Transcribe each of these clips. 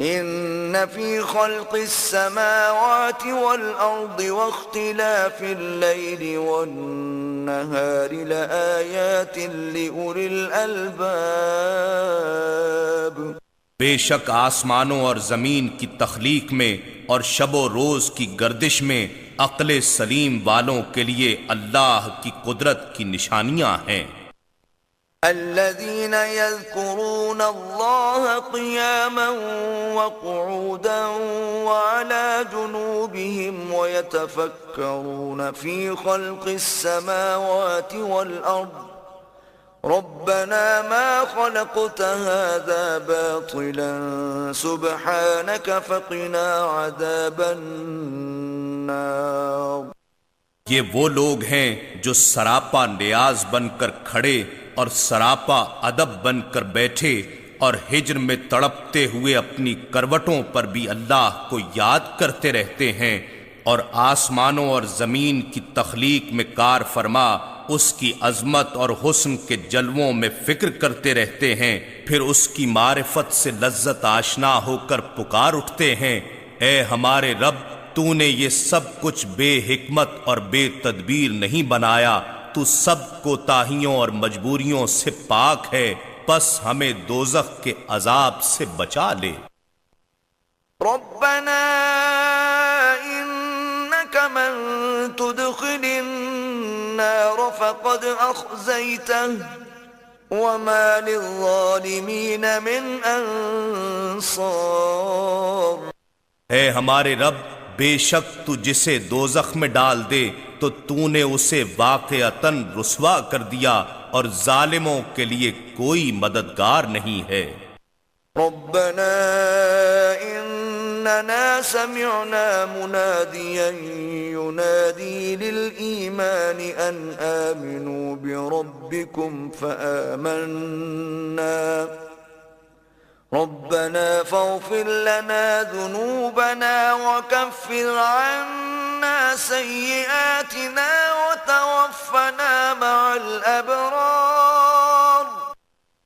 ان فی خلق السماوات والارض واختلاف اللیل والنہار لآیات لأولی الالباب، بے شک آسمانوں اور زمین کی تخلیق میں اور شب و روز کی گردش میں عقل سلیم والوں کے لیے اللہ کی قدرت کی نشانیاں ہیں۔ الذين يذكرون الله قياما وقعودا وعلى جنوبهم ويتفكرون في خلق السماوات والأرض ربنا ما خلقت هذا باطلا سبحانك فقنا عذاب النار۔ یہ وہ لوگ ہیں جو سراپا نیاز بن کر کھڑے اور سراپا ادب بن کر بیٹھے اور ہجر میں تڑپتے ہوئے اپنی کروٹوں پر بھی اللہ کو یاد کرتے رہتے ہیں، اور آسمانوں اور زمین کی تخلیق میں کار فرما اس کی عظمت اور حسن کے جلووں میں فکر کرتے رہتے ہیں، پھر اس کی معرفت سے لذت آشنا ہو کر پکار اٹھتے ہیں، اے ہمارے رب، تو نے یہ سب کچھ بے حکمت اور بے تدبیر نہیں بنایا، تو سب کوتاہیوں اور مجبوریوں سے پاک ہے، پس ہمیں دوزخ کے عذاب سے بچا لے۔ ربنا انك من تدخل النار فقد اخزيته وما للظالمین من انصار۔ اے ہمارے رب، بے شک تو جسے دوزخ میں ڈال دے تو تو نے اسے واقعتاً رسوا کر دیا، اور ظالموں کے لیے کوئی مددگار نہیں ہے۔ ربنا اننا سمعنا منادیا ينادي للإيمان ان آمنوا بربكم فآمنا ربنا فاغفر لنا ذنوبنا وكفر عنا سيئاتنا وتوفنا مع الأبرار۔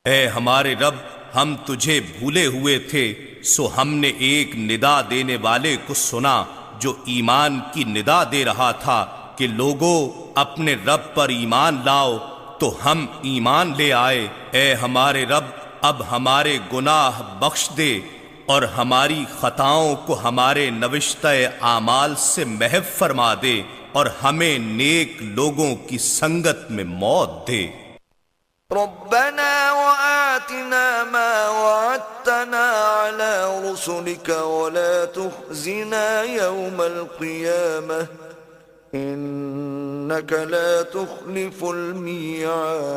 اے ہمارے رب، ہم تجھے بھولے ہوئے تھے، سو ہم نے ایک ندا دینے والے کو سنا جو ایمان کی ندا دے رہا تھا کہ لوگوں اپنے رب پر ایمان لاؤ، تو ہم ایمان لے آئے۔ اے ہمارے رب، اب ہمارے گناہ بخش دے اور ہماری خطاؤں کو ہمارے نوشتہ اعمال سے محو فرما دے، اور ہمیں نیک لوگوں کی سنگت میں موت دے۔ ربنا وآتنا ما وعدتنا على رسلك ولا تخزنا يوم القيامة إنك لا تخلف الميعاد۔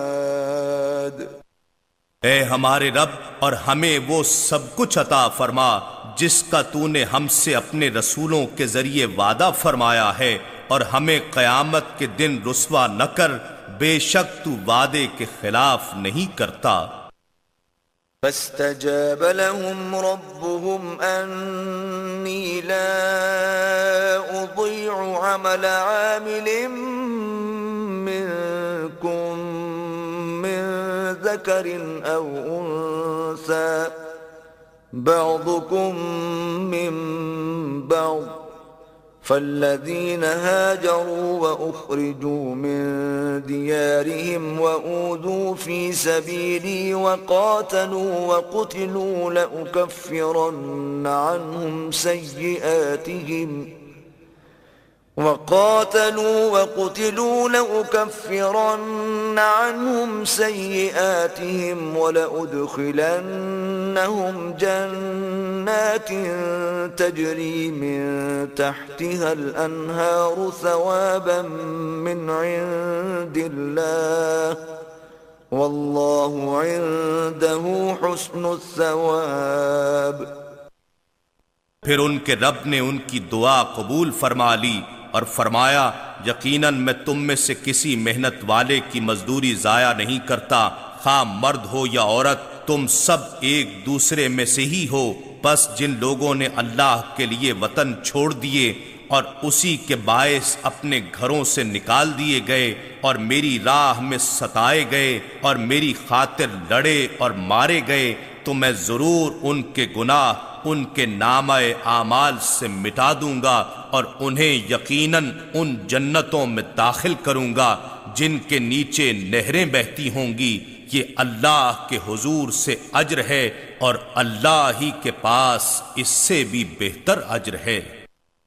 اے ہمارے رب، اور ہمیں وہ سب کچھ عطا فرما جس کا تو نے ہم سے اپنے رسولوں کے ذریعے وعدہ فرمایا ہے، اور ہمیں قیامت کے دن رسوا نہ کر، بے شک تو وعدے کے خلاف نہیں کرتا۔ فاستجاب لهم ربهم أني لا أضيع عمل عامل منكم من ذكر أو أنثى بعضكم من بعض، فالذين هاجروا وأخرجوا من ديارهم وأوذوا في سبيلي وقاتلوا وقتلوا لأكفرن عنهم سيئاتهم ولأدخلنهم جنات تجري من تحتها الأنهار ثوابا من عند الله والله عنده حسن الثواب۔ پھر ان کے رب نے ان کی دعا قبول فرما لی اور فرمایا، یقیناً میں تم میں سے کسی محنت والے کی مزدوری ضائع نہیں کرتا، خواہ مرد ہو یا عورت، تم سب ایک دوسرے میں سے ہی ہو۔ پس جن لوگوں نے اللہ کے لیے وطن چھوڑ دیے اور اسی کے باعث اپنے گھروں سے نکال دیے گئے اور میری راہ میں ستائے گئے اور میری خاطر لڑے اور مارے گئے، تو میں ضرور ان کے گناہ ان کے نامہ اعمال سے مٹا دوں گا اور انہیں یقیناً ان جنتوں میں داخل کروں گا جن کے نیچے نہریں بہتی ہوں گی۔ یہ اللہ کے حضور سے اجر ہے اور اللہ ہی کے پاس اس سے بھی بہتر اجر ہے۔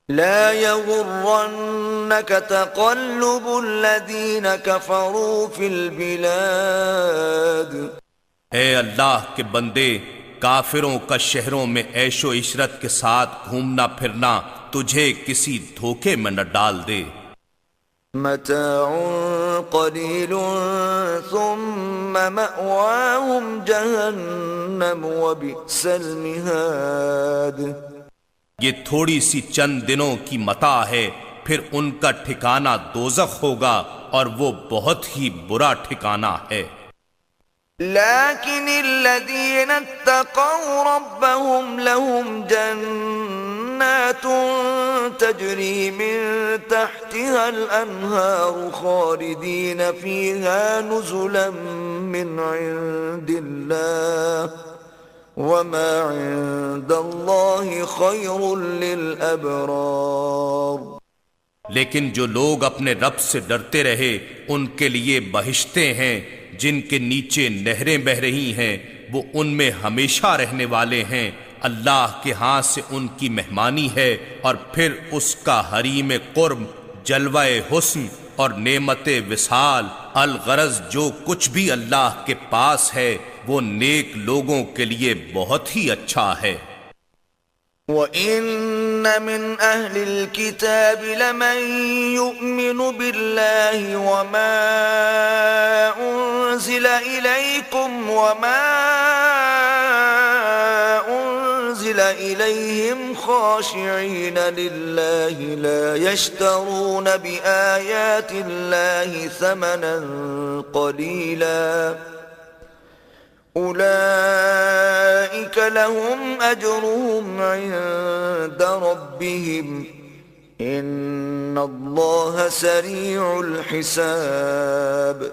لا يغرنك تقلب الذين كفروا في البلاد۔ اے اللہ کے بندے، کافروں کا شہروں میں عیش و عشرت کے ساتھ گھومنا پھرنا تجھے کسی دھوکے میں نہ ڈال دے۔ متاع قلیل ثم مأواهم جہنم وبئس المہاد۔ یہ تھوڑی سی چند دنوں کی متاع ہے، پھر ان کا ٹھکانہ دوزخ ہوگا اور وہ بہت ہی برا ٹھکانہ ہے۔ لیکن الذین اتقوا ربهم لهم جنات تجری من تحتها الانہار خالدین فیہا نزلا من عند اللہ وما عند اللہ خیر للابرار۔ لیکن جو لوگ اپنے رب سے ڈرتے رہے ان کے لیے بہشتیں ہیں جن کے نیچے نہریں بہ رہی ہیں، وہ ان میں ہمیشہ رہنے والے ہیں۔ اللہ کے ہاں سے ان کی مہمانی ہے اور پھر اس کا حریم قرب، جلوہ حسن اور نعمت وصال۔ الغرض جو کچھ بھی اللہ کے پاس ہے وہ نیک لوگوں کے لیے بہت ہی اچھا ہے۔ وَإِنَّ مِنْ أَهْلِ الْكِتَابِ لَمَنْ يُؤْمِنُ بِاللَّهِ وَمَا أُنزِلَ إِلَيْكُمْ وَمَا أُنزِلَ إِلَيْهِمْ خَاشِعِينَ لِلَّهِ لَا يَشْتَرُونَ بِآيَاتِ اللَّهِ ثَمَنًا قَلِيلًا اولئک لهم اجرهم عند ربهم ان اللہ سریع الحساب۔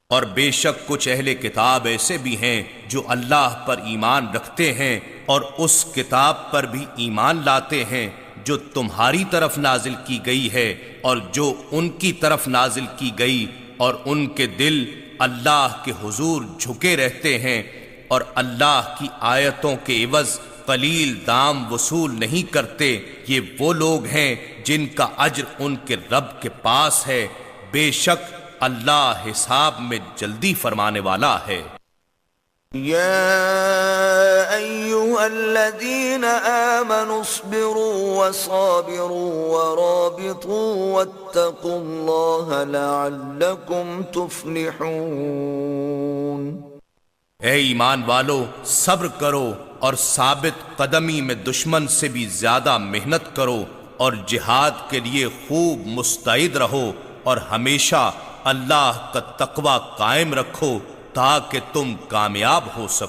اور بے شک کچھ اہل کتاب ایسے بھی ہیں جو اللہ پر ایمان رکھتے ہیں اور اس کتاب پر بھی ایمان لاتے ہیں جو تمہاری طرف نازل کی گئی ہے اور جو ان کی طرف نازل کی گئی، اور ان کے دل اللہ کے حضور جھکے رہتے ہیں اور اللہ کی آیتوں کے عوض قلیل دام وصول نہیں کرتے۔ یہ وہ لوگ ہیں جن کا اجر ان کے رب کے پاس ہے، بے شک اللہ حساب میں جلدی فرمانے والا ہے۔ یا ایھا الذین آمنوا اصبروا وصابروا ورابطوا واتقوا اللہ لعلکم تفلحون۔ اے ایمان والو، صبر کرو اور ثابت قدمی میں دشمن سے بھی زیادہ محنت کرو اور جہاد کے لیے خوب مستعد رہو اور ہمیشہ اللہ کا تقوی قائم رکھو تاکہ تم کامیاب ہو سکو۔